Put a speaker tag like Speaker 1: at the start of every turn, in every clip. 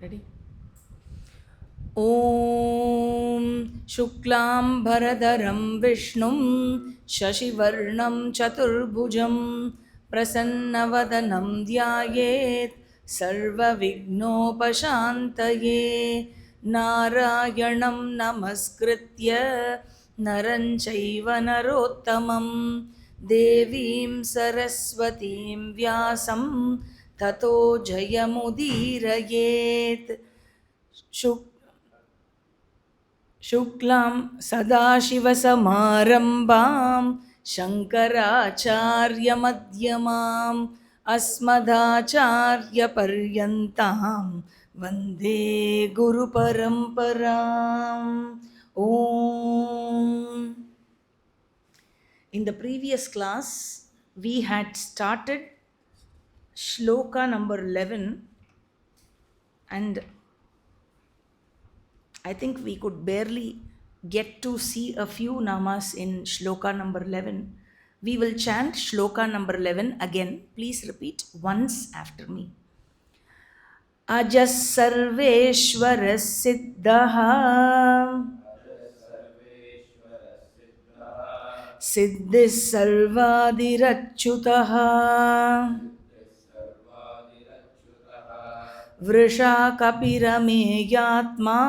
Speaker 1: Ready? ॐ शुक्लाम्बरधरं विष्णुं शशिवर्णं चतुर्भुजं प्रसन्नवदनं ध्यायेत् सर्वविघ्नोपशान्तये नारायणं नमस्कृत्य नरं चैव नरोत्तमं देवीं सरस्वतीं व्यासं ततो जयमुदीरयेत् शुक्लां सदाशिवसमारम्भां शङ्कराचार्यमध्यमाम् अस्मदाचार्यपर्यन्तां वन्दे गुरुपरम्पराम् ॐ. In the previous class, we had started shloka number 11, and I think we could barely get to see a few namas in shloka number 11. We will chant shloka number 11 again. Please repeat once after me. Ajas sarveshwara siddhaha siddhis sarvadirachyutaha vrisha kapirameyaatma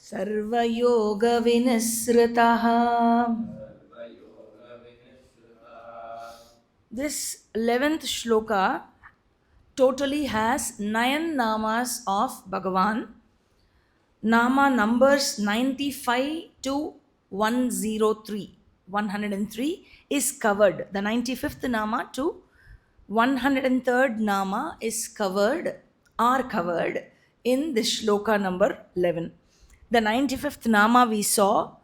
Speaker 1: सर्वयोगविनिसृतः. This 11th shloka totally has 9 namas of Bhagavan. Nama numbers 95 to 103. 103 is covered. The 95th nama to 103rd nama is covered, are covered in this shloka number 11. The 95th nama we saw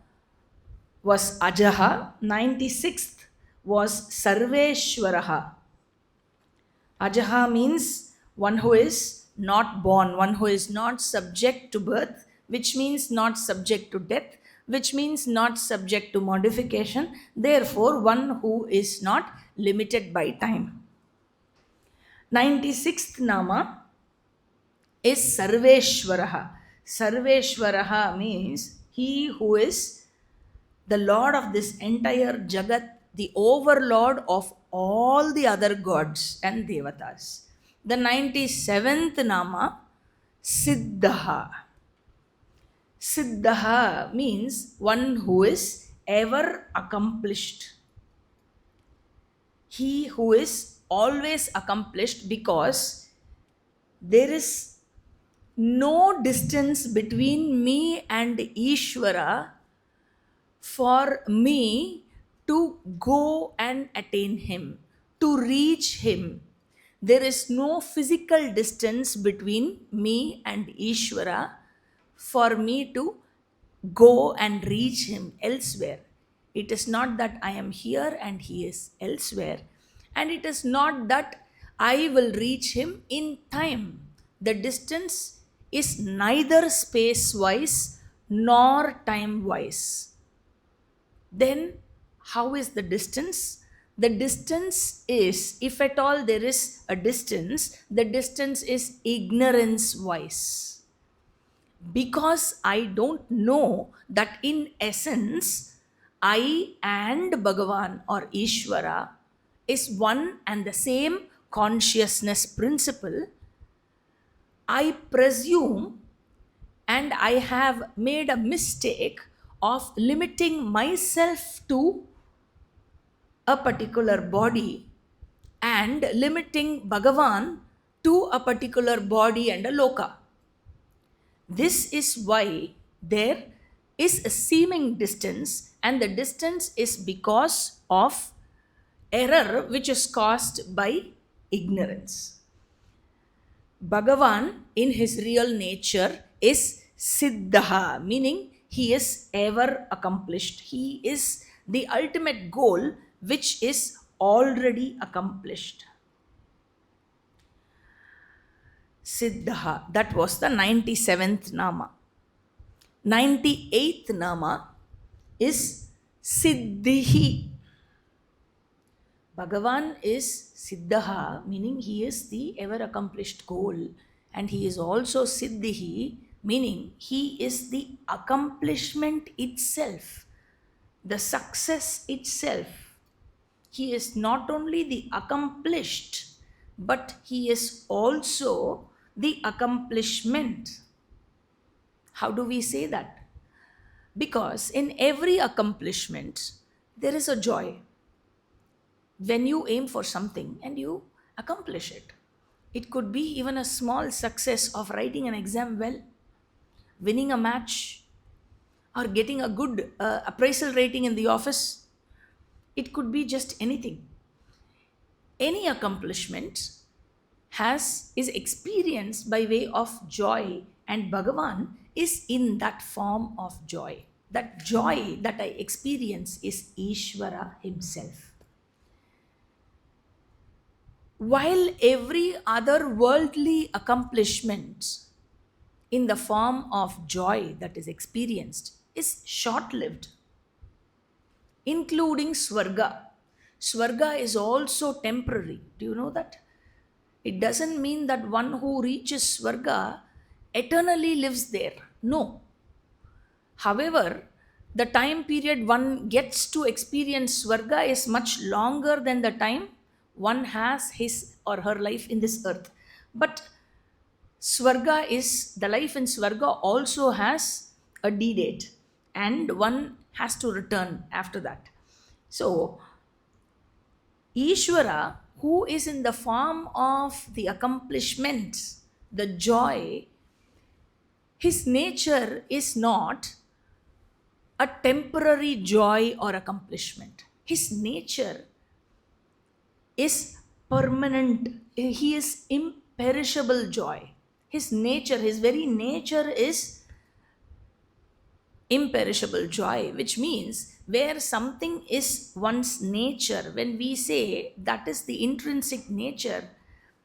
Speaker 1: was Ajaha, 96th was Sarveshwaraha. Ajaha means one who is not born, one who is not subject to birth, which means not subject to death, which means not subject to modification, therefore one who is not limited by time. 96th nama is Sarveshwaraha. Sarveshwaraha means he who is the Lord of this entire Jagat, the overlord of all the other gods and devatas. The 97th nama, Siddhaha. Siddhaha means one who is ever accomplished. He who is always accomplished, because there is no distance between me and Ishvara for me to go and attain him, to reach him. There is no physical distance between me and Ishvara for me to go and reach him elsewhere. It is not that I am here and he is elsewhere. And it is not that I will reach him in time. The distance is neither space wise nor time wise. Then how is the distance? The distance is, if at all there is a distance, the distance is ignorance wise. Because I don't know that in essence, I and Bhagavan or Ishvara is one and the same consciousness principle, I presume, and I have made a mistake of limiting myself to a particular body and limiting Bhagavan to a particular body and a loka. This is why there is a seeming distance, and the distance is because of error which is caused by ignorance. Bhagavan in his real nature is Siddhaha, meaning he is ever accomplished. He is the ultimate goal which is already accomplished. Siddhaha, that was the 97th nama. 98th nama is Siddhihi. Bhagavan is Siddhaha, meaning he is the ever accomplished goal, and he is also Siddhihi, meaning he is the accomplishment itself, the success itself. He is not only the accomplished, but he is also the accomplishment. How do we say that? Because in every accomplishment, there is a joy. When you aim for something and you accomplish it, it could be even a small success of writing an exam well, winning a match, or getting a good appraisal rating in the office. It could be just anything. Any accomplishment is experienced by way of joy, and Bhagavan is in that form of joy. That joy that I experience is Ishvara himself. While every other worldly accomplishment in the form of joy that is experienced is short lived, including Swarga. Swarga is also temporary. Do you know that? It doesn't mean that one who reaches Swarga eternally lives there. No. However, the time period one gets to experience Swarga is much longer than the time one has his or her life in this earth. But Swarga is, the life in Swarga also has a D date, and one has to return after that. So, Ishvara, who is in the form of the accomplishment, the joy, his nature is not a temporary joy or accomplishment. His nature is permanent. He is imperishable joy. His nature, his very nature is imperishable joy, which means where something is one's nature, when we say that is the intrinsic nature,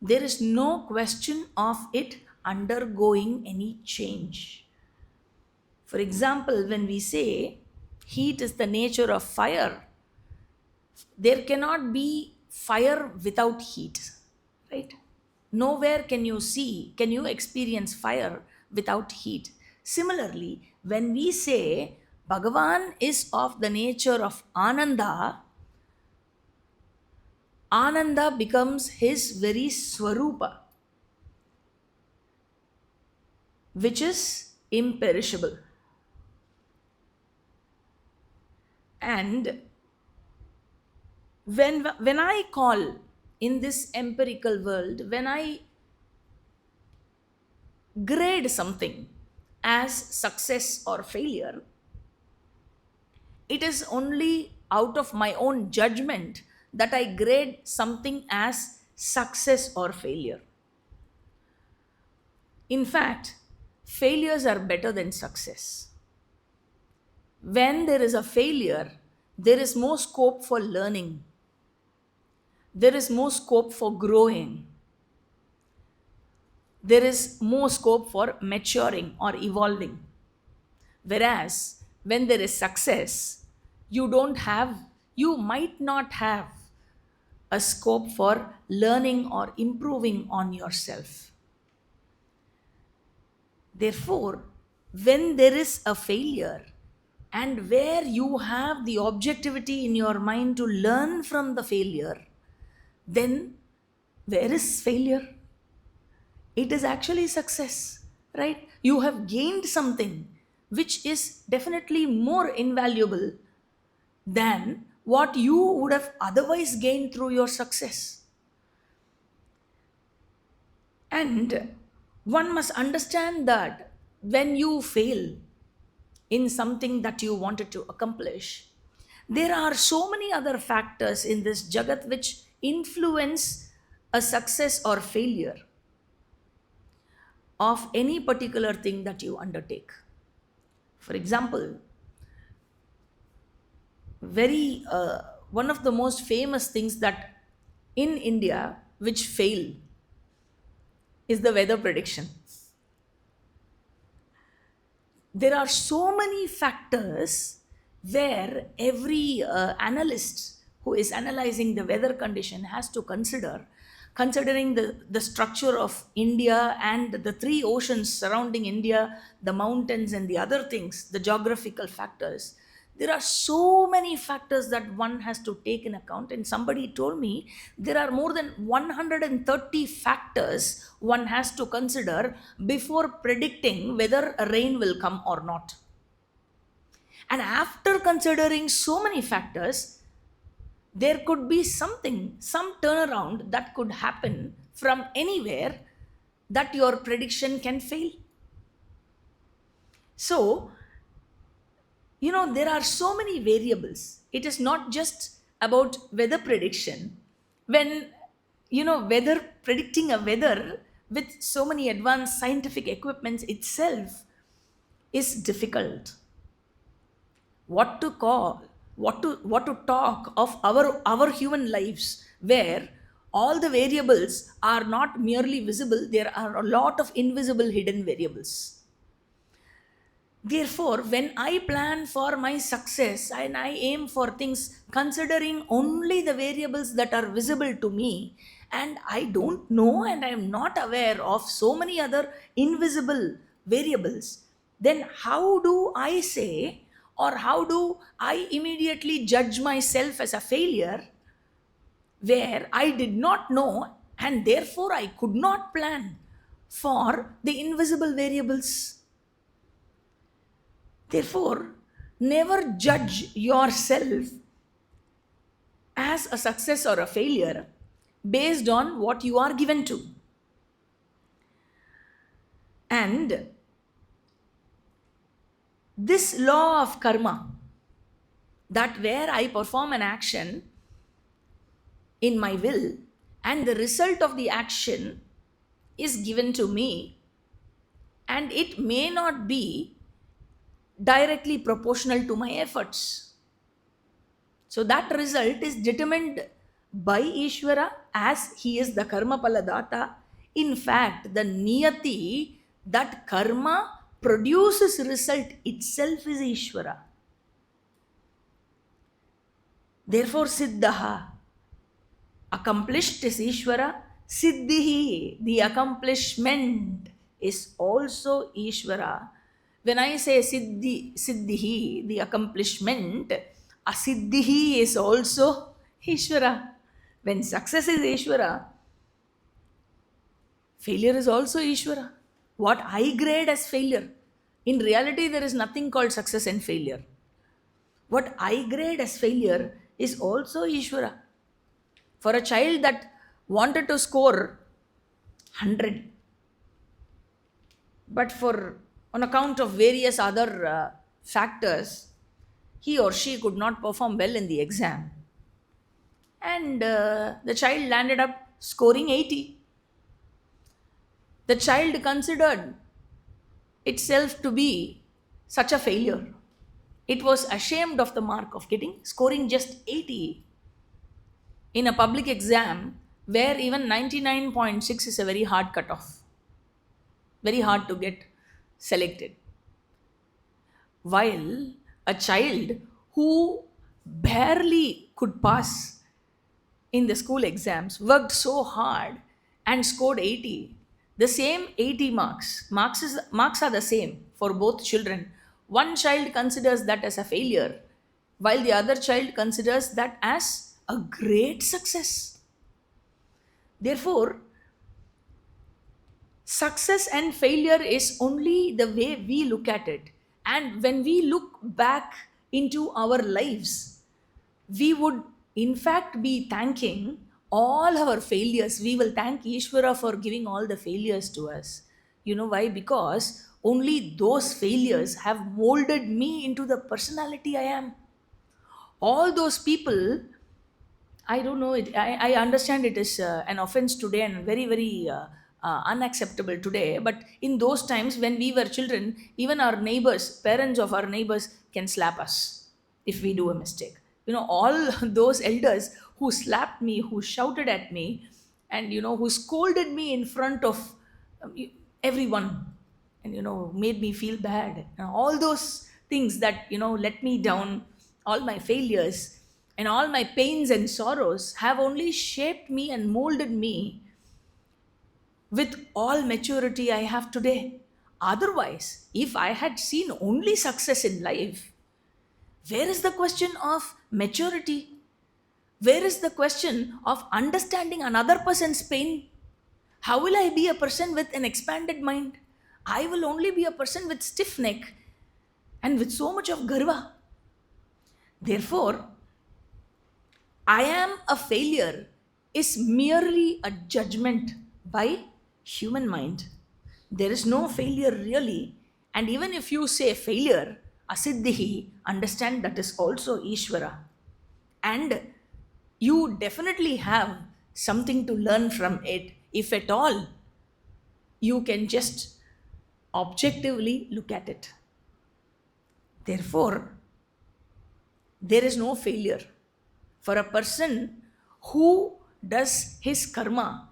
Speaker 1: there is no question of it undergoing any change. For example, when we say heat is the nature of fire, there cannot be fire without heat, right? Nowhere can you experience fire without heat. Similarly, when we say Bhagavan is of the nature of Ananda, Ananda becomes his very Swarupa, which is imperishable. And when I call in this empirical world, when I grade something as success or failure, it is only out of my own judgment that I grade something as success or failure. In fact, failures are better than success. When there is a failure, there is more scope for learning, there is more scope for growing, there is more scope for maturing or evolving. Whereas when there is success, you might not have a scope for learning or improving on yourself. Therefore, when there is a failure, and where you have the objectivity in your mind to learn from the failure, then where is failure? It is actually success, right? You have gained something which is definitely more invaluable than what you would have otherwise gained through your success. And one must understand that when you fail in something that you wanted to accomplish, there are so many other factors in this Jagat which influence a success or failure of any particular thing that you undertake. For example, one of the most famous things that in India which fail is the weather prediction. There are so many factors where every analyst who is analyzing the weather condition has to consider, considering the structure of India and the three oceans surrounding India, the mountains and the other things, the geographical factors. There are so many factors that one has to take in account. And somebody told me there are more than 130 factors one has to consider before predicting whether a rain will come or not. And after considering so many factors, there could be something, some turnaround that could happen from anywhere that your prediction can fail. So, there are so many variables. It is not just about weather prediction. When, weather, predicting a weather with so many advanced scientific equipments itself is difficult. What to call, what to talk of our human lives, where all the variables are not merely visible, there are a lot of invisible hidden variables. Therefore, when I plan for my success and I aim for things considering only the variables that are visible to me, and I don't know and I am not aware of so many other invisible variables, then how do I say, or how do I immediately judge myself as a failure where I did not know and therefore I could not plan for the invisible variables? Therefore, never judge yourself as a success or a failure based on what you are given to. And this law of karma, that where I perform an action in my will and the result of the action is given to me, and it may not be directly proportional to my efforts. So that result is determined by Ishvara as he is the karma paladata. In fact, the niyati, that karma produces result itself, is Ishvara. Therefore, Siddhaha, accomplished, is Ishvara. Siddhihi, the accomplishment, is also Ishvara. When I say Siddhihi, the accomplishment, Asiddhihi is also Ishvara. When success is Ishvara, failure is also Ishvara. What I grade as failure, in reality, there is nothing called success and failure. What I grade as failure is also Ishvara. For a child that wanted to score 100, but on account of various other factors, he or she could not perform well in the exam. And the child landed up scoring 80. The child considered itself to be such a failure. It was ashamed of the mark of scoring just 80 in a public exam where even 99.6 is a very hard cutoff. Very hard to get selected. While a child who barely could pass in the school exams worked so hard and scored 80, the same 80 marks are the same for both children. One child considers that as a failure, while the other child considers that as a great success. Therefore, success and failure is only the way we look at it. And when we look back into our lives, we would in fact be thanking all our failures. We will thank Ishvara for giving all the failures to us. You know why? Because only those failures have molded me into the personality I am. All those people, I don't know, I understand it is an offense today and very, very unacceptable today. But in those times when we were children, even our neighbors, parents of our neighbors, can slap us if we do a mistake. All those elders who slapped me, who shouted at me, and who scolded me in front of everyone, and made me feel bad. All those things that let me down, all my failures, And all my pains and sorrows have only shaped me and molded me with all maturity I have today. Otherwise, if I had seen only success in life, where is the question of maturity? Where is the question of understanding another person's pain? How will I be a person with an expanded mind? I will only be a person with stiff neck and with so much of garva. Therefore, I am a failure is merely a judgment by human mind. There is no failure really. And even if you say failure, asiddhihi, understand that is also Ishvara. And you definitely have something to learn from it. If at all, you can just objectively look at it. Therefore, there is no failure for a person who does his karma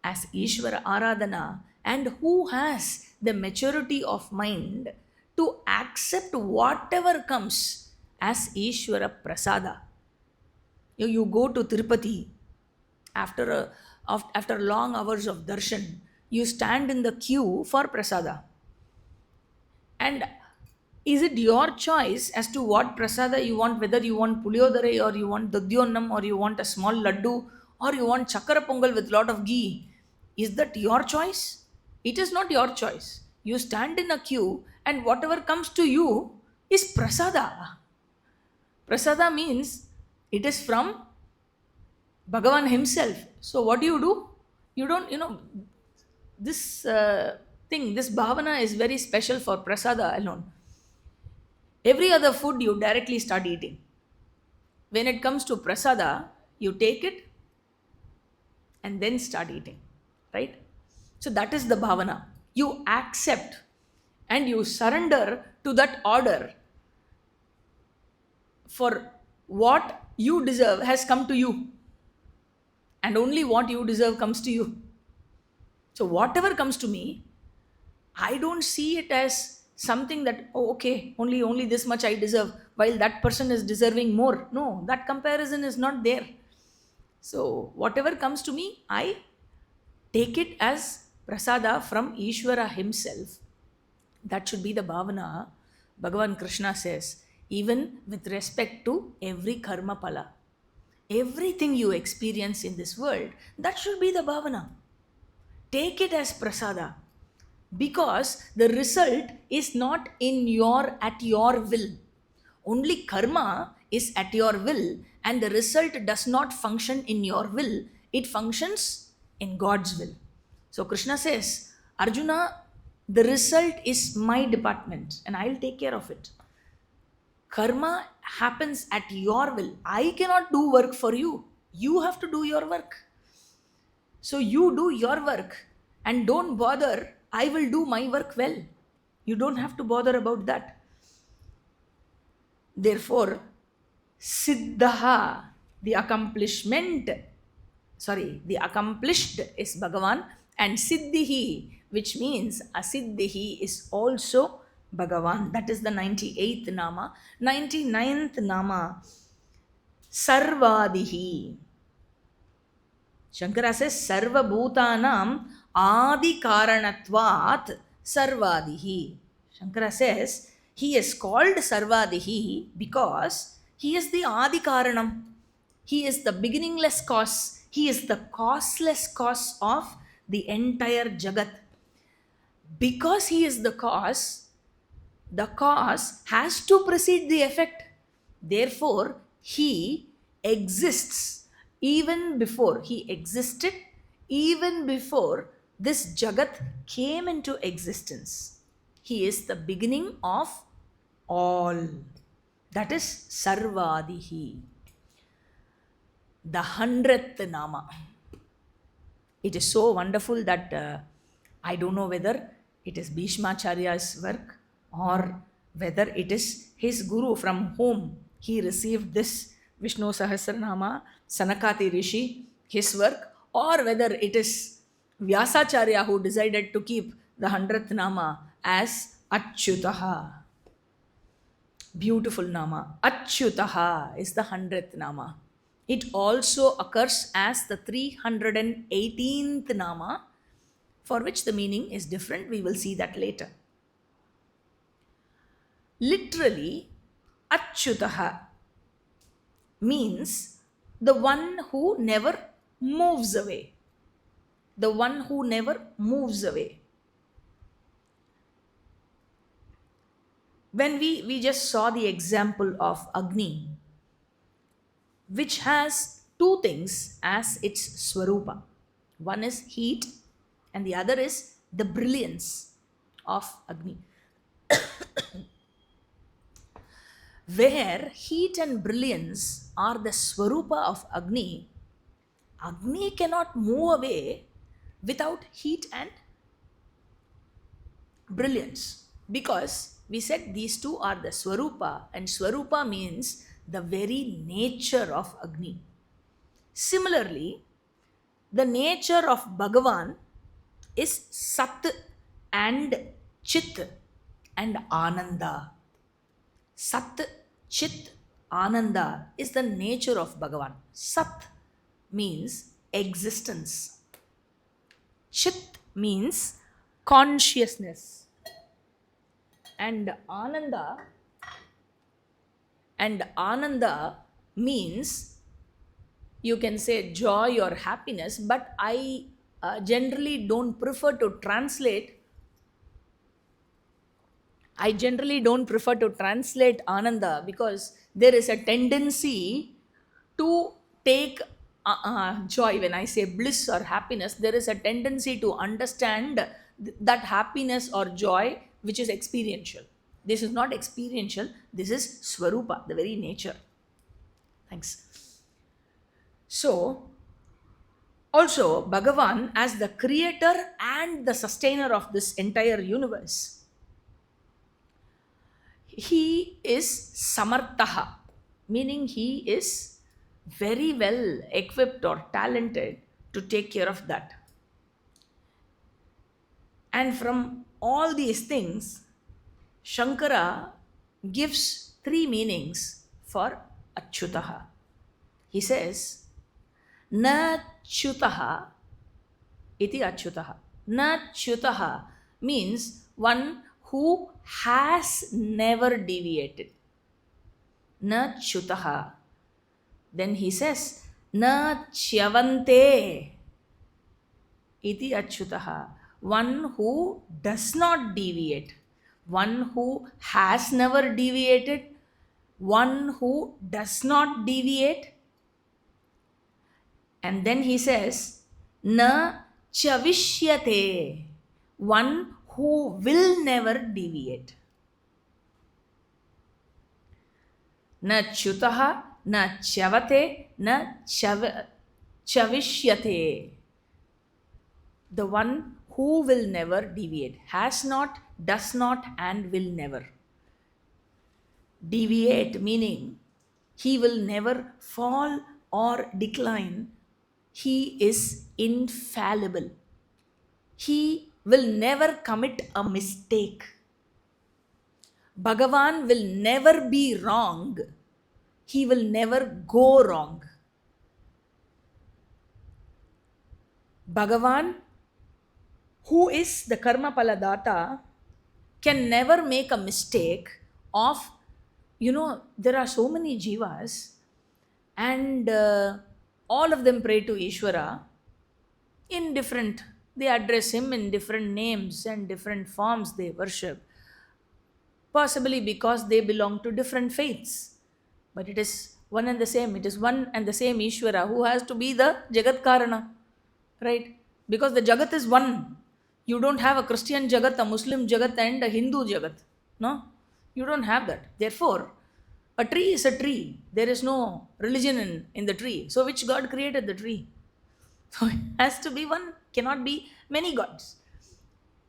Speaker 1: as Ishvara Aradhana and who has the maturity of mind to accept whatever comes as Ishvara Prasada. You go to Tirupati after long hours of darshan, you stand in the queue for prasada. And is it your choice as to what prasada you want, whether you want puliodare or you want dadyonnam or you want a small laddu or you want chakara pongal with lot of ghee? Is that your choice? It is not your choice. You stand in a queue and whatever comes to you is prasada. Prasada means it is from Bhagavan himself. So what do? You don't, this this bhavana is very special for prasada alone. Every other food you directly start eating. When it comes to prasada, you take it and then start eating, right? So that is the bhavana. You accept and you surrender to that order for what you deserve has come to you. And only what you deserve comes to you. So whatever comes to me, I don't see it as something that, oh, okay, only this much I deserve, while that person is deserving more. No, that comparison is not there. So whatever comes to me, I take it as prasada from Ishvara himself. That should be the bhavana. Bhagavan Krishna says, even with respect to every karma pala. Everything you experience in this world, that should be the bhavana. Take it as prasada, because the result is not at your will. Only karma is at your will, and the result does not function in your will. It functions in God's will. So Krishna says, Arjuna, the result is my department and I'll take care of it. Karma happens at your will. I cannot do work for you. You have to do your work. So you do your work and don't bother. I will do my work well. You don't have to bother about that. Therefore, Siddhaha, the accomplished is Bhagavan, and Siddhihi, which means Asiddhihi, is also Bhagavan. That is the 98th Nama. 99th Nama, Sarvadihi. Shankara says, Sarva Bhutanam Adi Karanatvat Sarvadihi. Shankara says, he is called Sarvadihi because he is the Adi Karanam. He is the beginningless cause. He is the causeless cause of the entire Jagat. Because he is the cause has to precede the effect. Therefore, he exists even before he existed, even before this Jagat came into existence. He is the beginning of all. That is Sarvadihi. The 100th Nama. It is so wonderful that I don't know whether it is Bhishmacharya's work or whether it is his guru from whom he received this Vishnu Sahasranama, Sanakati Rishi, his work, or whether it is Vyasacharya who decided to keep the 100th Nama as Achyutaha. Beautiful nama. Achyutaha is the 100th nama. It also occurs as the 318th nama, for which the meaning is different. We will see that later. Literally, Achyutaha means the one who never moves away. The one who never moves away. When we just saw the example of Agni, which has two things as its swarupa. One is heat, and the other is the brilliance of Agni. Where heat and brilliance are the swarupa of Agni, Agni cannot move away without heat and brilliance, because we said these two are the swarupa, and swarupa means the very nature of Agni. Similarly, the nature of Bhagavan is Sat and Chit and Ananda. Sat, Chit, Ananda is the nature of Bhagavan. Sat means existence. Chit means consciousness. And Ananda means, you can say, joy or happiness, but I generally don't prefer to translate Ananda, because there is a tendency to take joy. When I say bliss or happiness, there is a tendency to understand that happiness or joy which is experiential. This is not experiential, this is swarupa, the very nature. Thanks. So, also Bhagavan, as the creator and the sustainer of this entire universe, he is samartaha, meaning he is very well equipped or talented to take care of that. And from all these things, Shankara gives three meanings for Achyutaha. He says, Na Chutaha iti Achyutaha. Na Chutaha means one who has never deviated. Na Chutaha. Then he says, Na Chyavante iti Achyutaha. One who does not deviate. One who has never deviated. One who does not deviate. And then he says, Na Chavishyate. One who will never deviate. Na Chutaha, na Chavate, na Chavishyate. The one who will never deviate. Has not, does not, and will never. Deviate meaning he will never fall or decline. He is infallible. He will never commit a mistake. Bhagavan will never be wrong. He will never go wrong. Bhagavan, who is the karma paladata, can never make a mistake of, there are so many jivas, and all of them pray to Ishvara in different, they address him in different names and different forms they worship, possibly because they belong to different faiths. But it is one and the same. It is one and the same Ishvara who has to be the Jagat Karana, right? Because the Jagat is one. You don't have a Christian Jagat, a Muslim Jagat, and a Hindu Jagat. No, you don't have that. Therefore, a tree is a tree. There is no religion in the tree. So, which God created the tree? So, it has to be one, cannot be many gods.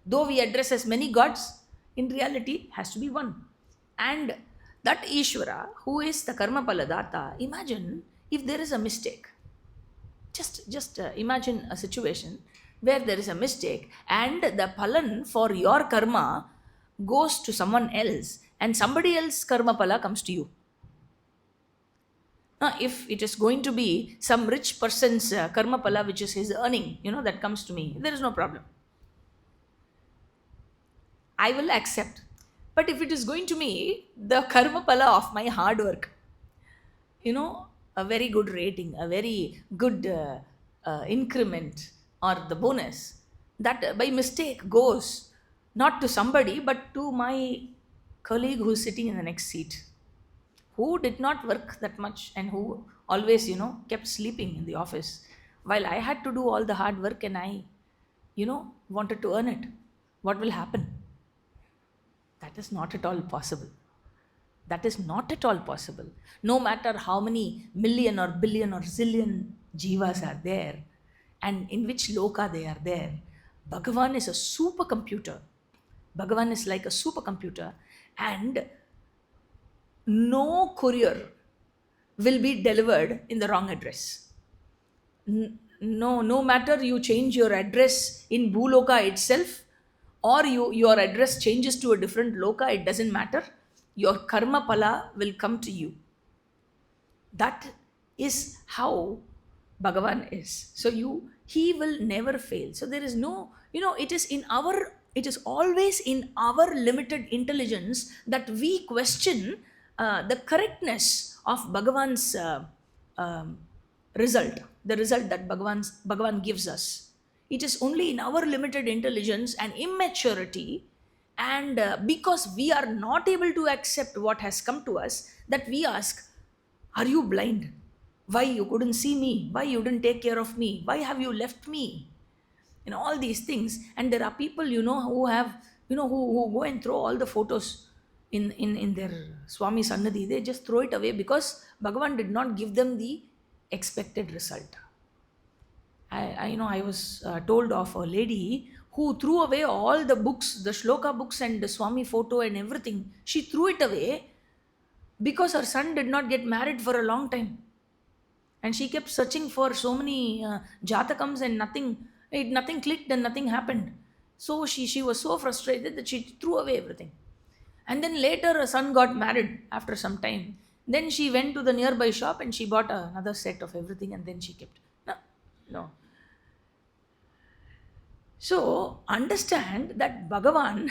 Speaker 1: Though we address as many gods, in reality, has to be one. And that Ishvara, who is the Karma Paladata, imagine if there is a mistake. Just imagine a situation where there is a mistake and the palan for your karma goes to someone else, and somebody else karma pala comes to you. If it is going to be some rich person's karma pala, which is his earning, that comes to me, there is no problem. I will accept. But if it is going to me, the karma pala of my hard work, a very good rating, a very good increment or the bonus, that by mistake goes not to somebody but to my colleague who's sitting in the next seat, who did not work that much and who always, kept sleeping in the office while I had to do all the hard work and I, wanted to earn it. What will happen? That is not at all possible. That is not at all possible. No matter how many million or billion or zillion jivas are there and in which loka they are there, Bhagavan is a supercomputer. Bhagavan is like a supercomputer, and no courier will be delivered in the wrong address. No matter you change your address in Bhuloka itself, or your address changes to a different loka, it doesn't matter. Your karma pala will come to you. That is how Bhagavan is. So he will never fail. So there is no, it is always in our limited intelligence that we question the correctness of Bhagavan's result, the result that Bhagavan gives us. It is only in our limited intelligence and immaturity, and because we are not able to accept what has come to us, that we ask, are you blind? Why you couldn't see me? Why you didn't take care of me? Why have you left me? All these things. And there are people, who have, who go and throw all the photos in their Swami Sannadhi. They just throw it away because Bhagavan did not give them the expected result. I was told of a lady who threw away all the books, the shloka books and the Swami photo and everything. She threw it away because her son did not get married for a long time. And she kept searching for so many jatakams and nothing clicked and nothing happened. So she was so frustrated that she threw away everything. And then later her son got married after some time. Then she went to the nearby shop and she bought another set of everything and then she kept. No. So understand that Bhagavan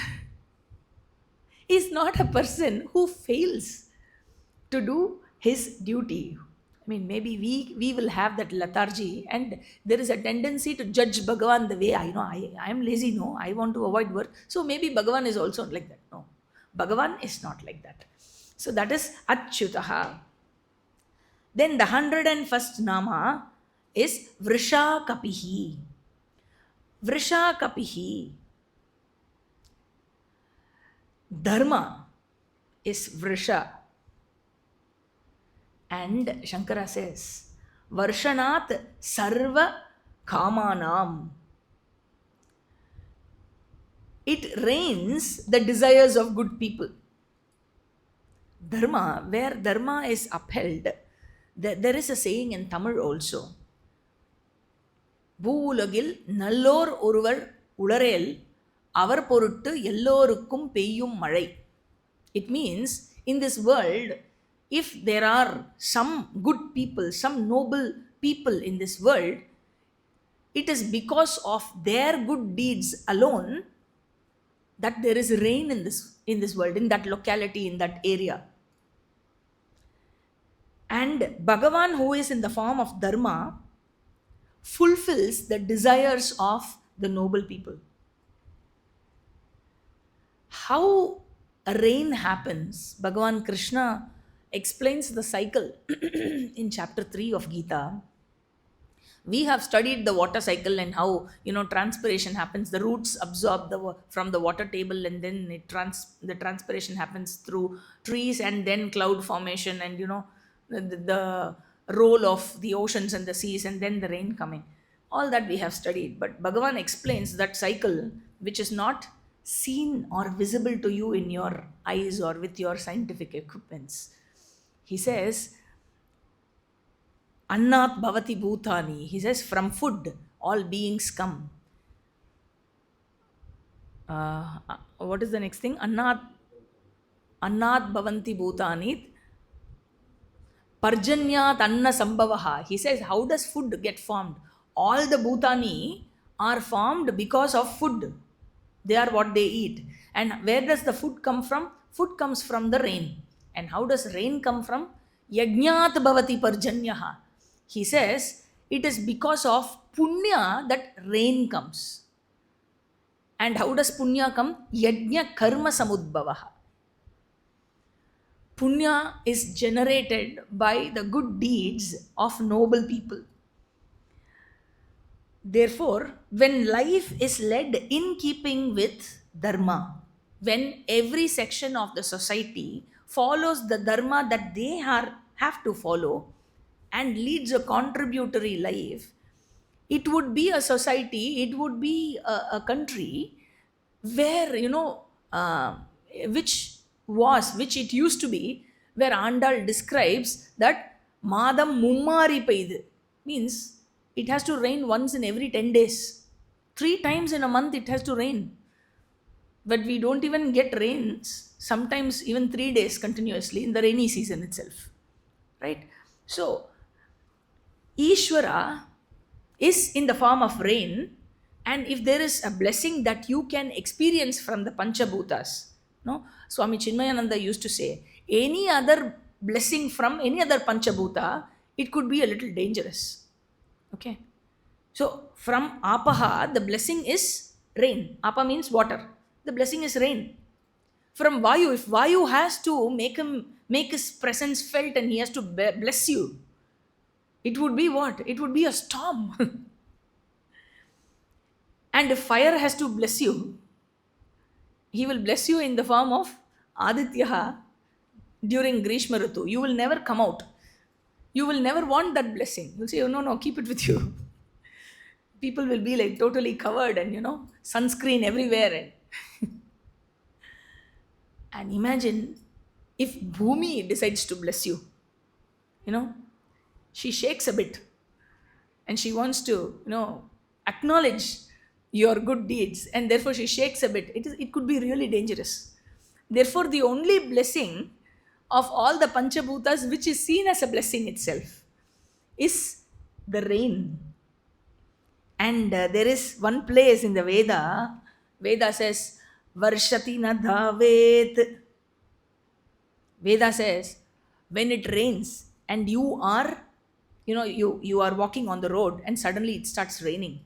Speaker 1: is not a person who fails to do his duty. I mean, maybe we will have that lethargy, and there is a tendency to judge Bhagavan the way I am lazy, no, I want to avoid work. So maybe Bhagavan is also like that. No, Bhagavan is not like that. So that is Achyutaha. Then the 101st Nama is Vrisha Kapihi. Vrisha Kapihi. Dharma is Vrisha. And Shankara says, Varshanat Sarva Kamanam. It rains the desires of good people. Dharma, where Dharma is upheld, there is a saying in Tamil also. Bhulagil nallor oruvar ularel avar poruttu ellorukkum peyyum malai. It means, in this world, if there are some good people, some noble people in this world, it is because of their good deeds alone that there is rain in this world, in that locality, in that area. And Bhagavan, who is in the form of Dharma, fulfills the desires of the noble people. How rain happens, Bhagavan Krishna explains the cycle in chapter 3 of Gita. We have studied the water cycle and how transpiration happens. The roots absorb from the water table, and then the transpiration happens through trees, and then cloud formation, and the role of the oceans and the seas, and then the rain coming. All that we have studied. But Bhagavan explains that cycle, which is not seen or visible to you in your eyes or with your scientific equipments. He says, Annat bhavati bhutani. He says, from food, all beings come. What is the next thing? Annat Annat bhavanti bhutani Parjanyat anna sambhavaha. He says, how does food get formed? All the bhutani are formed because of food. They are what they eat. And where does the food come from? Food comes from the rain. And how does rain come from? Yajnat bhavati parjanyaha. He says, it is because of punya that rain comes. And how does punya come? Yajna karma samudbhavaha. Punya is generated by the good deeds of noble people. Therefore, when life is led in keeping with dharma, when every section of the society follows the dharma that they have to follow and leads a contributory life, it would be a society, it would be a country where, which it used to be, where Andal describes that Madam Mummari Paidu means it has to rain once in every 10 days. 3 times in a month it has to rain. But we don't even get rains, sometimes even 3 days continuously in the rainy season itself. Right? So, Ishvara is in the form of rain, and if there is a blessing that you can experience from the Panchabhutas, no, Swami Chinmayananda used to say, any other blessing from any other Panchabhuta, it could be a little dangerous. Okay. So from Apaha, the blessing is rain. Apa means water. The blessing is rain. From Vayu, if Vayu has to make his presence felt and he has to bless you, it would be what? It would be a storm. And if fire has to bless you, he will bless you in the form of Aditya during Grishma Ritu. You will never come out. You will never want that blessing. You'll say, oh, no, keep it with you. People will be like totally covered and, sunscreen everywhere. And imagine if Bhumi decides to bless you. She shakes a bit and she wants to, acknowledge your good deeds, and therefore she shakes a bit. It could be really dangerous. Therefore, the only blessing of all the Panchabhutas, which is seen as a blessing itself, is the rain. And there is one place in the Veda says, Varshati na dhavet. Veda says, when it rains and you are, you are walking on the road and suddenly it starts raining.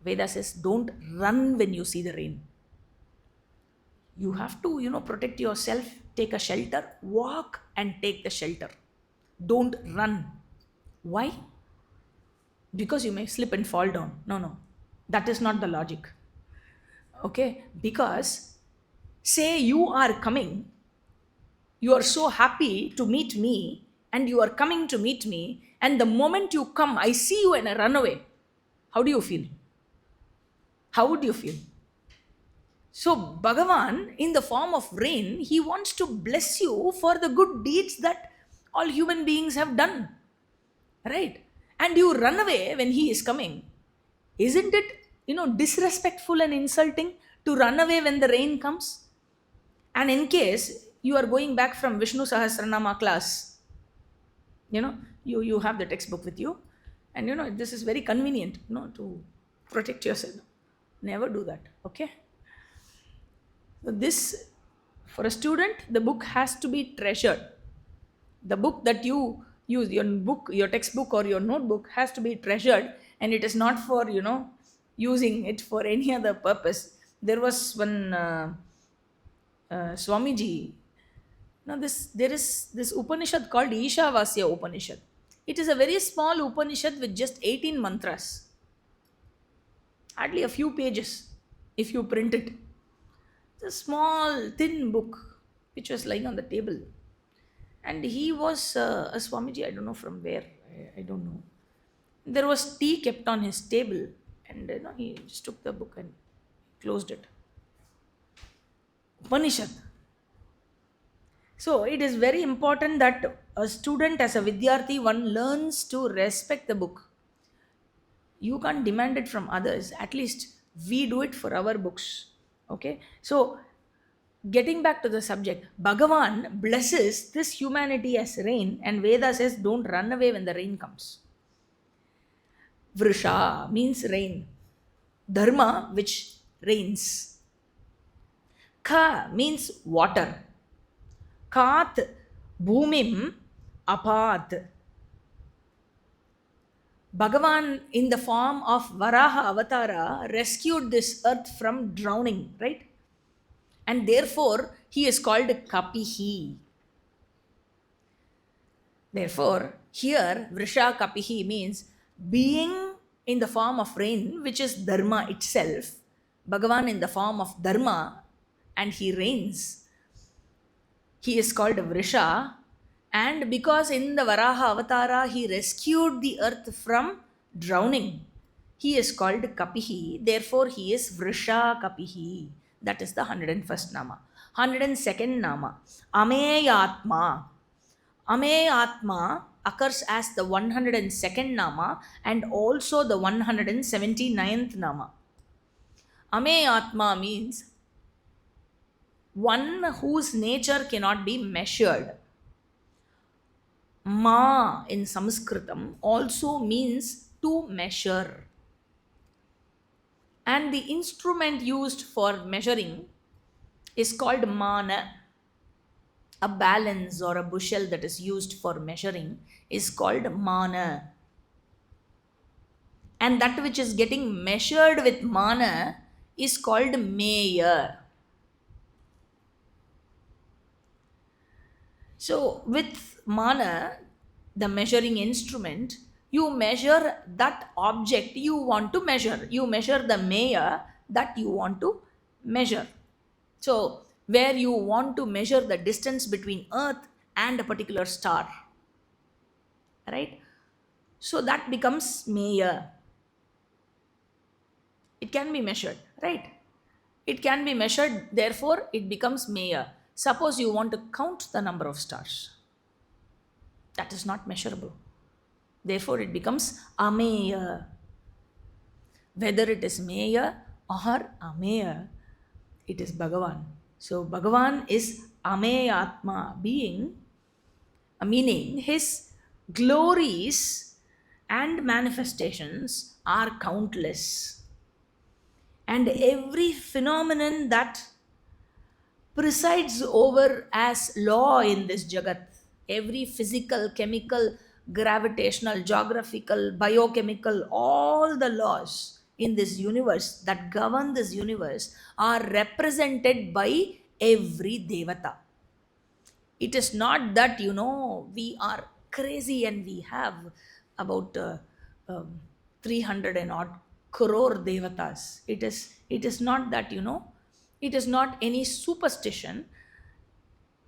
Speaker 1: Veda says, don't run when you see the rain. You have to, protect yourself, take a shelter, walk and take the shelter. Don't run. Why? Because you may slip and fall down. No. That is not the logic. Okay? Because, say you are coming, you are so happy to meet me, and you are coming to meet me, and the moment you come, I see you and I run away. How do you feel? How would you feel? So, Bhagavan, in the form of rain, he wants to bless you for the good deeds that all human beings have done. Right? And you run away when he is coming. Isn't it, disrespectful and insulting to run away when the rain comes? And in case you are going back from Vishnu Sahasranama class, you have the textbook with you, and this is very convenient, to protect yourself. Never do that. Okay? So this, for a student, the book has to be treasured. The book that you use, your textbook or your notebook, has to be treasured, and it is not for, using it for any other purpose. There was one Swamiji. Now there is this Upanishad called Ishavasya Upanishad. It is a very small Upanishad with just 18 mantras. Hardly a few pages if you print it. It's a small, thin book which was lying on the table. And he was a Swamiji, I don't know from where, I don't know. There was tea kept on his table, and he just took the book and closed it. Upanishad. So it is very important that a student, as a Vidyarthi, one learns to respect the book. You can't demand it from others. At least we do it for our books. Okay? So getting back to the subject, Bhagavan blesses this humanity as rain, and Veda says, don't run away when the rain comes. Vrisha means rain, Dharma, which rains. Ka means water. Kat, Bhumim, Apat. Bhagavan, in the form of Varaha Avatara, rescued this earth from drowning, right? And therefore, he is called Kapihi. Therefore, here, Vrisha Kapihi means being in the form of rain, which is Dharma itself. Bhagavan in the form of Dharma, and he reigns. He is called Vrisha. And because in the Varaha Avatara he rescued the earth from drowning, he is called Kapihi. Therefore, he is Vrisha Kapihi. That is the 101st Nama. 102nd Nama, Ameyatma. Ameyatma occurs as the 102nd Nama and also the 179th Nama. Ameyatma means one whose nature cannot be measured. Ma in Sanskritam also means to measure. And the instrument used for measuring is called mana. A balance or a bushel that is used for measuring is called mana. And that which is getting measured with mana is called meya. So, with mana, the measuring instrument, you measure that object you want to measure. You measure the meya that you want to measure. So, where you want to measure the distance between Earth and a particular star, right? So, that becomes meya. It can be measured, right? It can be measured, therefore, it becomes meya. Suppose you want to count the number of stars. That is not measurable. Therefore, it becomes ameya. Whether it is meya or ameya, it is Bhagavan. So, Bhagavan is ameyatma, being, meaning his glories and manifestations are countless. And every phenomenon that presides over as law in this Jagat, every physical, chemical, gravitational, geographical, biochemical, all the laws in this universe that govern this universe are represented by every Devata. It is not that, we are crazy and we have about 300 and odd crore Devatas. It is not that, it is not any superstition.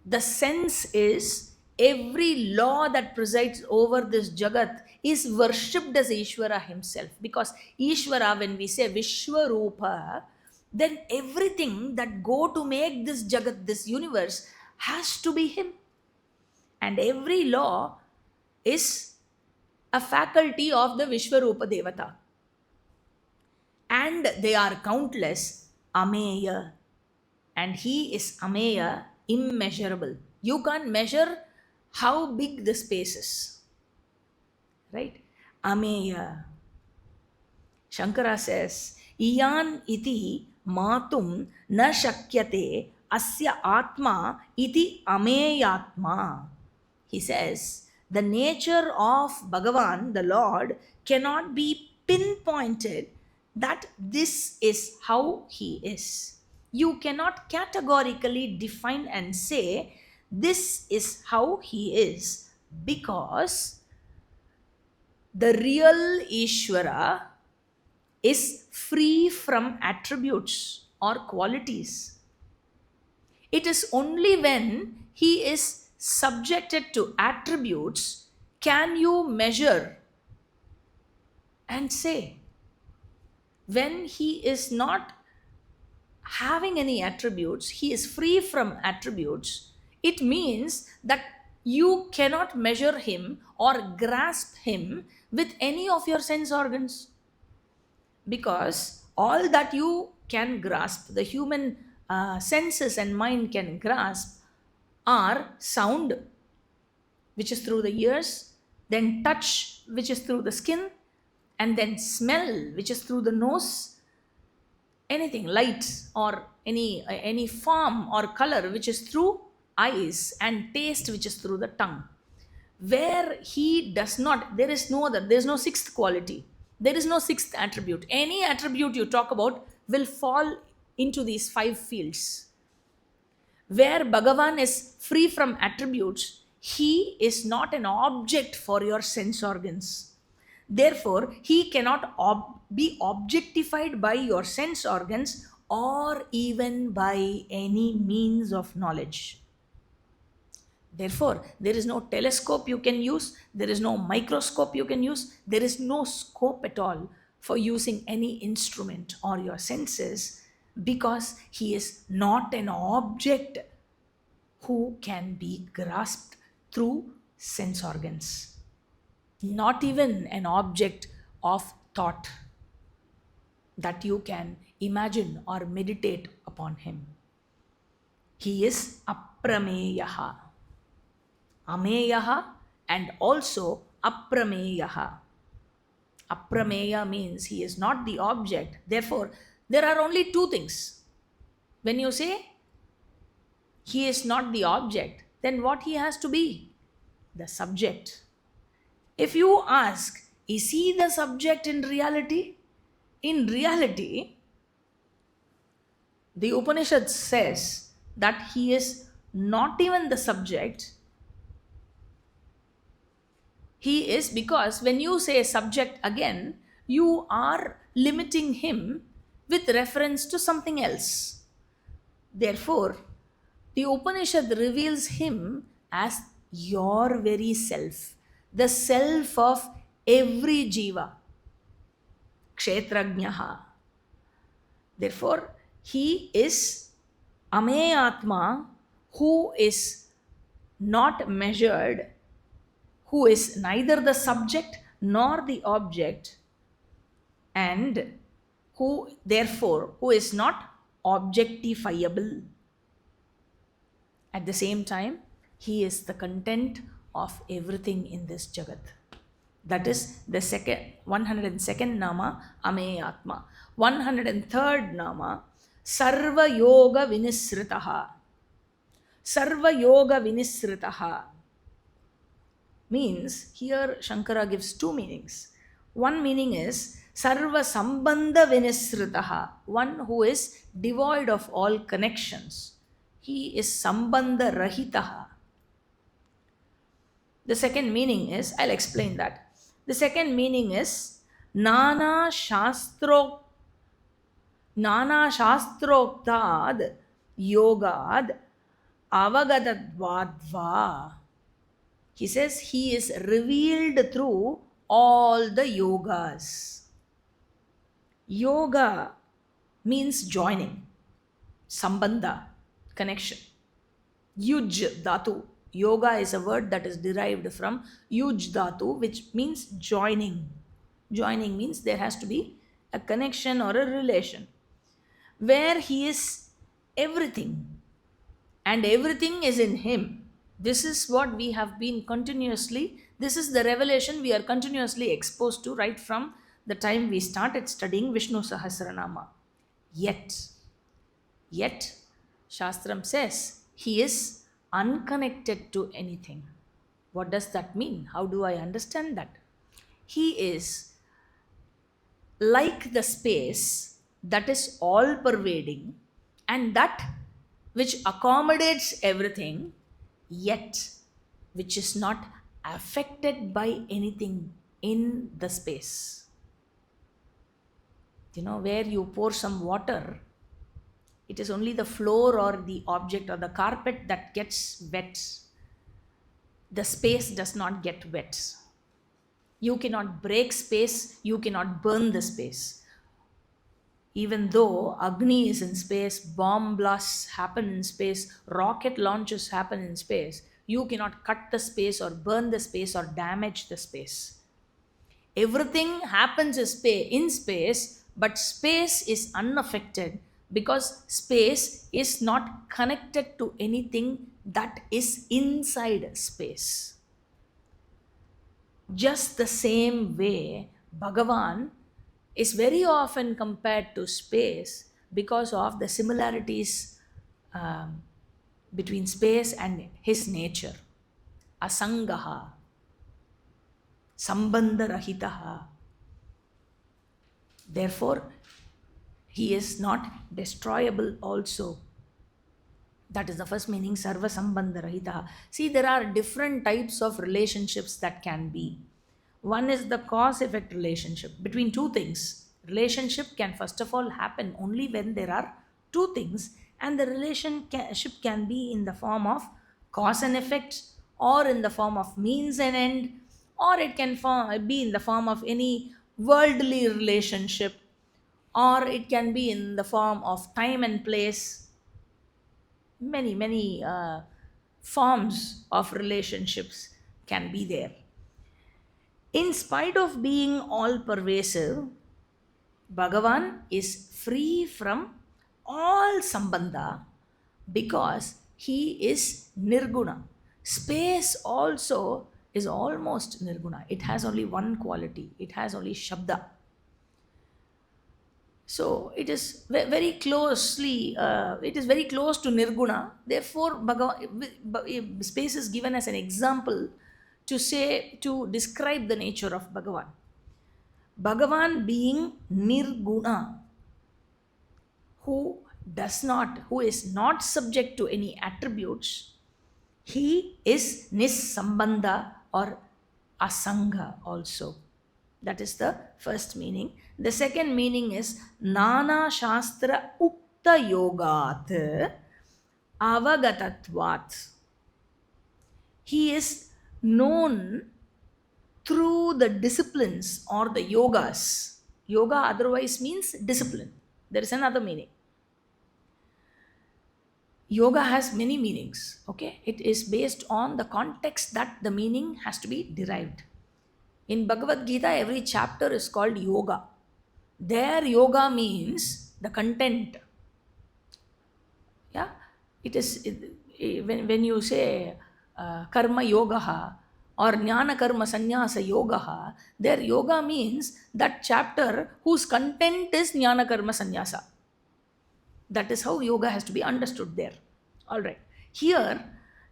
Speaker 1: The sense is every law that presides over this Jagat is worshipped as Ishvara himself. Because Ishvara, when we say Vishwarupa, then everything that go to make this Jagat, this universe, has to be him. And every law is a faculty of the Vishwarupa Devata. And they are countless, Ameya. And he is Ameya, immeasurable. You can't measure how big the space is. Right? Ameya. Shankara says, Iyan iti matum na shakyate asya atma iti ameyatma. He says, the nature of Bhagavan, the Lord, cannot be pinpointed that this is how he is. You cannot categorically define and say, this is how he is, because the real Ishvara is free from attributes or qualities. It is only when he is subjected to attributes can you measure and say. When he is not having any attributes, he is free from attributes, it means that you cannot measure him or grasp him with any of your sense organs. Because all that you can grasp, the human senses and mind can grasp are sound, which is through the ears, then touch, which is through the skin, and then smell, which is through the nose. Anything light or any form or color, which is through eyes, and taste, which is through the tongue. Where he does not, there is no other, there is no sixth quality, there is no sixth attribute. Any attribute you talk about will fall into these five fields. Where Bhagavan is free from attributes, he is not an object for your sense organs. Therefore, he cannot be objectified by your sense organs or even by any means of knowledge. Therefore, there is no telescope you can use, there is no microscope you can use, there is no scope at all for using any instrument or your senses, because he is not an object who can be grasped through sense organs. Not even an object of thought that you can imagine or meditate upon him. He is aprameyaha, ameyaha, and also aprameyaha. Aprameya means he is not the object. Therefore, there are only two things. When you say he is not the object, then what he has to be? The subject. If you ask, is he the subject in reality? In reality, the Upanishad says that he is not even the subject. He is, because when you say subject again, you are limiting him with reference to something else. Therefore, the Upanishad reveals him as your very self, the self of every jiva, kshetrajnaha. Therefore, he is ameyatma, who is not measured, who is neither the subject nor the object, and who therefore who is not objectifiable. At the same time, he is the content of everything in this jagat. That is the 102nd nama, Ameyatma. 103rd nama, Sarva Yoga Vinisritaha. Sarva Yoga Vinisritaha means, here Shankara gives two meanings. One meaning is Sarva Sambandha Vinisritaha, one who is devoid of all connections. He is Sambandha Rahitaha. The second meaning is, I'll explain that. The second meaning is Nana Shastrok Shastroktad Yogad Avagadadvadva. He says he is revealed through all the yogas. Yoga means joining, sambandha, connection. Yuj dhatu. Yoga is a word that is derived from yuj dhatu, which means joining. Joining means there has to be a connection or a relation, where he is everything and everything is in him. This is what we have been continuously, this is the revelation we are continuously exposed to right from the time we started studying Vishnu Sahasranama. Yet, Shastram says he is unconnected to anything. What does that mean? How do I understand that? He is like the space that is all pervading and that which accommodates everything, yet which is not affected by anything in the space. You know, where you pour some water, it is only the floor or the object or the carpet that gets wet. The space does not get wet. You cannot break space, you cannot burn the space. Even though Agni is in space, bomb blasts happen in space, rocket launches happen in space, you cannot cut the space or burn the space or damage the space. Everything happens in space, but space is unaffected because space is not connected to anything that is inside space. Just the same way, Bhagavan is very often compared to space because of the similarities um, between space and his nature. Asangaha, sambandharahitaha. Therefore, he is not destroyable also. That is the first meaning, sarva sambandha rahita. See, there are different types of relationships that can be. One is the cause effect relationship between two things. Relationship can first of all happen only when there are two things, and the relationship can be in the form of cause and effect, or in the form of means and end, or it can be in the form of any worldly relationship, or it can be in the form of time and place. Many forms of relationships can be there. In spite of being all pervasive, Bhagavan is free from all sambandha because he is nirguna. Space also is almost nirguna. It has only one quality, it has only shabda. So it is very closely, it is very close to nirguna. Therefore, space is given as an example to say, to describe the nature of Bhagavan. Bhagavan being nirguna, who is not subject to any attributes, he is nissambandha or asanga also. That is the first meaning. The second meaning is Nana Shastra Ukta Yogat Avagatatvat. He is known through the disciplines or the yogas. Yoga otherwise means discipline. There is another meaning. Yoga has many meanings. Okay, it is based on the context that the meaning has to be derived. In Bhagavad Gita, every chapter is called yoga. There, yoga means the content. Yeah, when you say karma yoga or jnana karma sannyasa yoga, there yoga means that chapter whose content is jnana karma sannyasa. That is how yoga has to be understood there. All right. Here,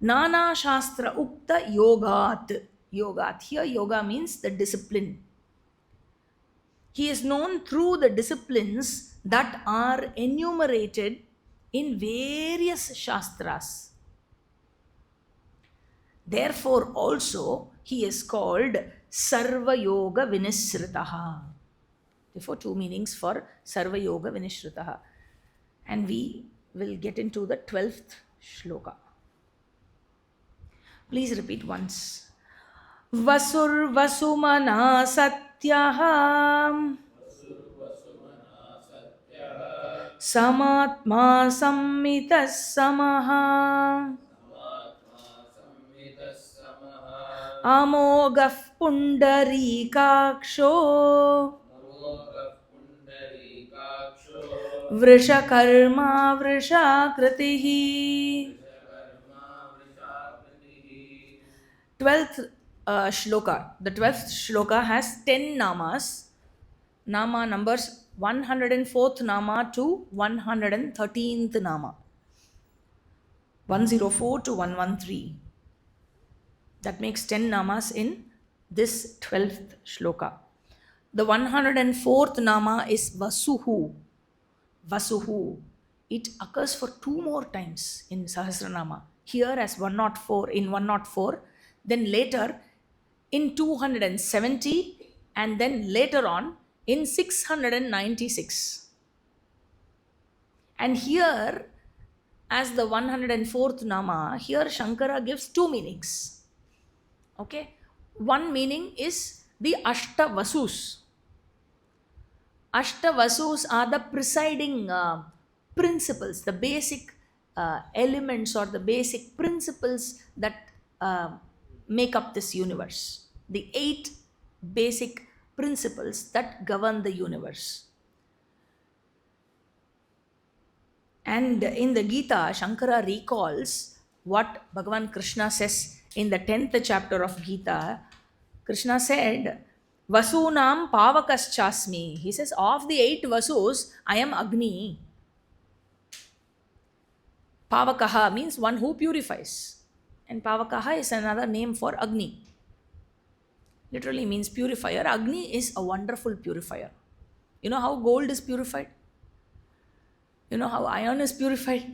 Speaker 1: Nana Shastra Ukta Yogat. Yogat. Here, yoga means the discipline. He is known through the disciplines that are enumerated in various Shastras. Therefore, also, he is called Sarva Yoga Vinisritaha. Therefore, two meanings for Sarva Yoga Vinisritaha. And we will get into the 12th shloka. Please repeat once. Vasur Vasumana Satyaham Samatma Sammitas Samaha Amogah Pundarikaksho Vrishakarma Vrishakritihi. 12th shloka. The 12th shloka has 10 namas. Nama numbers 104th nama to 113th nama. 104 to 113. That makes 10 namas in this 12th shloka. The 104th nama is Vasuhu. Vasuhu. It occurs for 2 more times in Sahasranama. Here as 104, in 104, then later in 270, and then later on in 696. And here, as the 104th nama, here Shankara gives 2 meanings. Okay, one meaning is the Ashtavasus. Ashtavasus are the presiding principles, the basic elements or the basic principles that make up this universe. The 8 basic principles that govern the universe. And in the Gita, Shankara recalls what Bhagavan Krishna says in the 10th chapter of Gita. Krishna said, Vasunam Pavakaschasmi. He says, of the 8 Vasus, I am Agni. Pavakaha means one who purifies. And Pavakaha is another name for Agni. Literally means purifier. Agni is a wonderful purifier. You know how gold is purified? You know how iron is purified?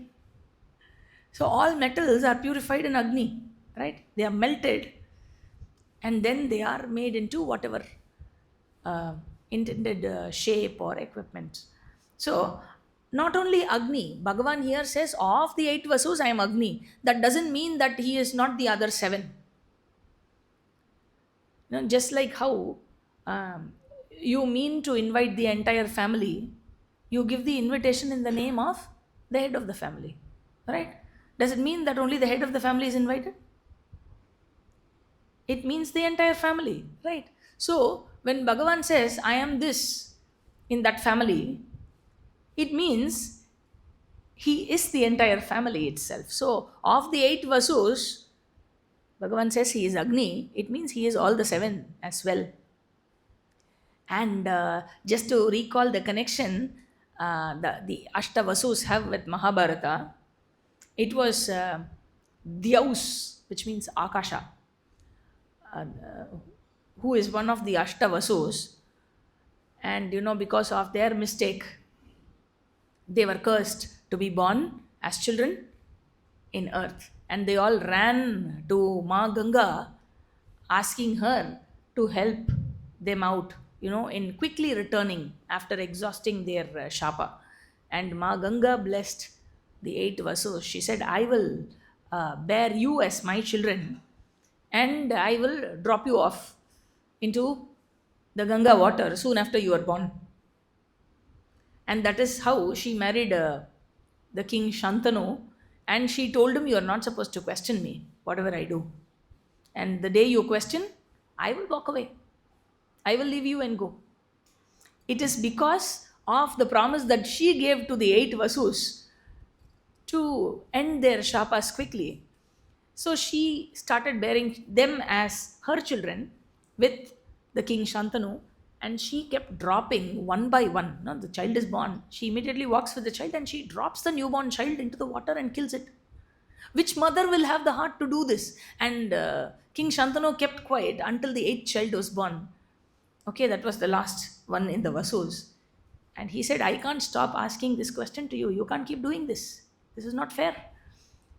Speaker 1: So all metals are purified in Agni, right? They are melted and then they are made into whatever uh, intended shape or equipment. So not only Agni, Bhagavan here says, of the 8 Vasus, I am Agni. That doesn't mean that he is not the other 7. You know, just like how you mean to invite the entire family, you give the invitation in the name of the head of the family, right? Does it mean that only the head of the family is invited? It means the entire family, right? So when Bhagavan says, I am this in that family, it means he is the entire family itself. So of the 8 Vasus, Bhagavan says he is Agni, it means he is all the 7 as well. And just to recall the connection the Ashtavasus have with Mahabharata, it was Dyaus, which means Akasha, who is one of the Ashtavasus. And you know, because of their mistake, they were cursed to be born as children in earth. And they all ran to Ma Ganga asking her to help them out, you know, in quickly returning after exhausting their shapa. And Ma Ganga blessed the 8 Vasus. She said, I will bear you as my children and I will drop you off into the Ganga water soon after you are born. And that is how she married the king Shantanu. And she told him, you are not supposed to question me, whatever I do. And the day you question, I will walk away. I will leave you and go. It is because of the promise that she gave to the 8 Vasus to end their shapas quickly. So she started bearing them as her children with the king Shantanu, and she kept dropping one by one. No, the child is born. She immediately walks with the child and she drops the newborn child into the water and kills it. Which mother will have the heart to do this? And King Shantanu kept quiet until the 8th child was born. Okay, that was the last one in the Vasus. And he said, I can't stop asking this question to you. You can't keep doing this. This is not fair.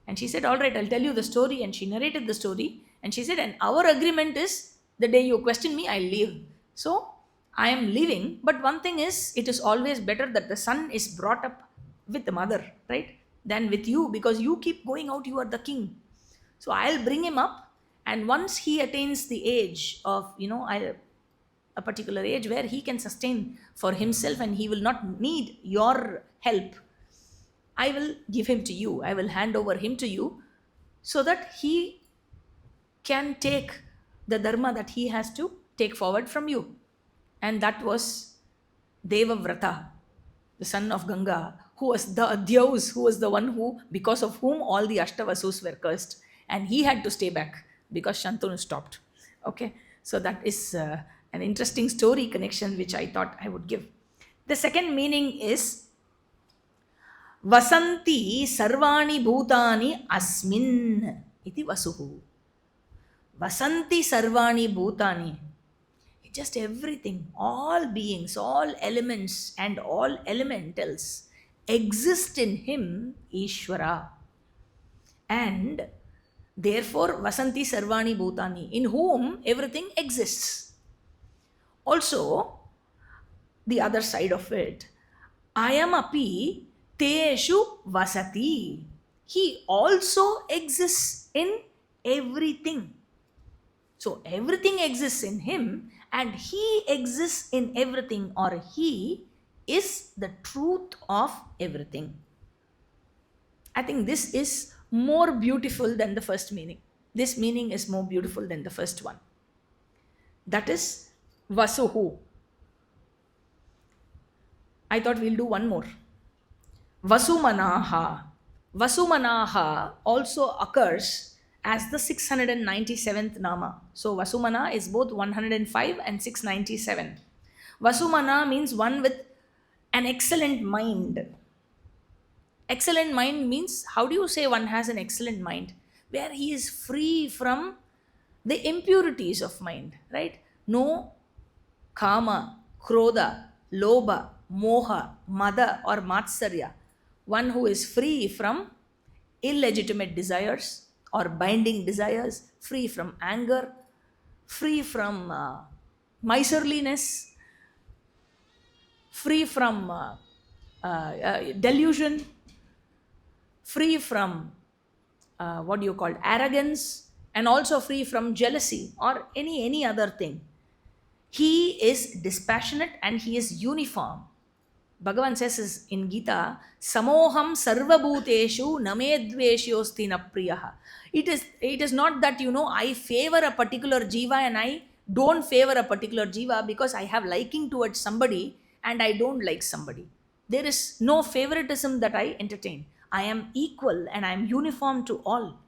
Speaker 1: And she said, all right, I'll tell you the story. And she narrated the story. And she said, and our agreement is the day you question me, I'll leave. So I am leaving. But one thing is, it is always better that the son is brought up with the mother, right? Than with you, because you keep going out, you are the king. So I'll bring him up. And once he attains the age of, a particular age where he can sustain for himself and he will not need your help, I will give him to you. I will hand over him to you so that he can take the dharma that he has to take forward from you. And that was Devavrata, the son of Ganga, who was the Dyaus, who was the one who, because of whom all the Ashtavasus were cursed. And he had to stay back because Shantanu stopped. Okay, so that is an interesting story connection which I thought I would give. The second meaning is Vasanti Sarvani Bhutani Asmin iti Vasuhu. Vasanti Sarvani Bhutani. Just everything, all beings, all elements, and all elementals exist in him, Ishvara. And therefore, Vasanti Sarvani Bhutani, in whom everything exists. Also, the other side of it, Ayamapi Teshu Vasati. He also exists in everything. So everything exists in him and he exists in everything, or he is the truth of everything. I think this is more beautiful than the first meaning. This meaning is more beautiful than the first one. That is Vasuhu. I thought we'll do one more. Vasumanaha. Vasumanaha also occurs as the 697th Nama. So Vasumana is both 105 and 697. Vasumana means one with an excellent mind. Excellent mind means, how do you say one has an excellent mind? Where he is free from the impurities of mind, right? No kama, krodha, lobha, moha, mada, or matsarya. One who is free from illegitimate desires or binding desires, free from anger, free from miserliness, free from delusion, free from what do you call arrogance, and also free from jealousy or any other thing. He is dispassionate and he is uniform. Bhagavan says in Gita, Samoham sarvabhuteshu namedveshyosti na priyaha. It is not that, I favor a particular jiva and I don't favor a particular jiva because I have liking towards somebody and I don't like somebody. There is no favoritism that I entertain. I am equal and I am uniform to all.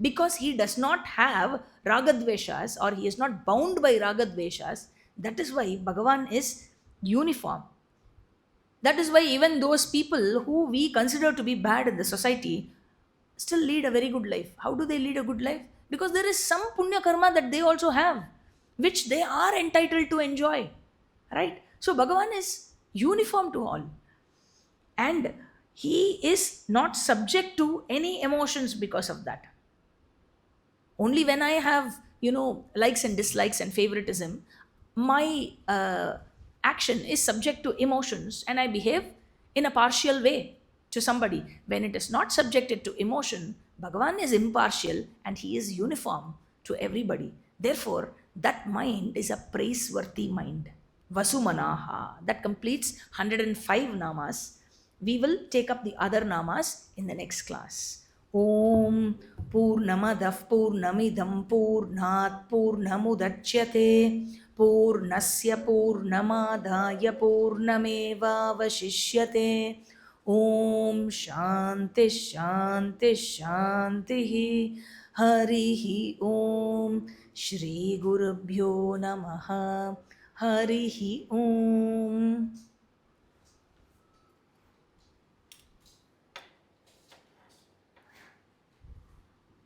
Speaker 1: Because he does not have ragadveshas or he is not bound by ragadveshas, that is why Bhagavan is uniform. That is why even those people who we consider to be bad in the society still lead a very good life. How do they lead a good life? Because there is some punya karma that they also have, which they are entitled to enjoy. Right? So Bhagavan is uniform to all. And he is not subject to any emotions because of that. Only when I have, likes and dislikes and favoritism, my action is subject to emotions and I behave in a partial way to somebody. When it is not subjected to emotion, Bhagavan is impartial and he is uniform to everybody. Therefore, that mind is a praiseworthy mind. Vasumanaha. That completes 105 namas. We will take up the other namas in the next class. Om Purnamadah Purnamidam Purnat Purnamudachyate Purnasya Purnamadaya Purnameva Vashishyate. Om Shanti Shanti Shanti Harihi Om Shri Gurubhyo Namaha Harihi Om.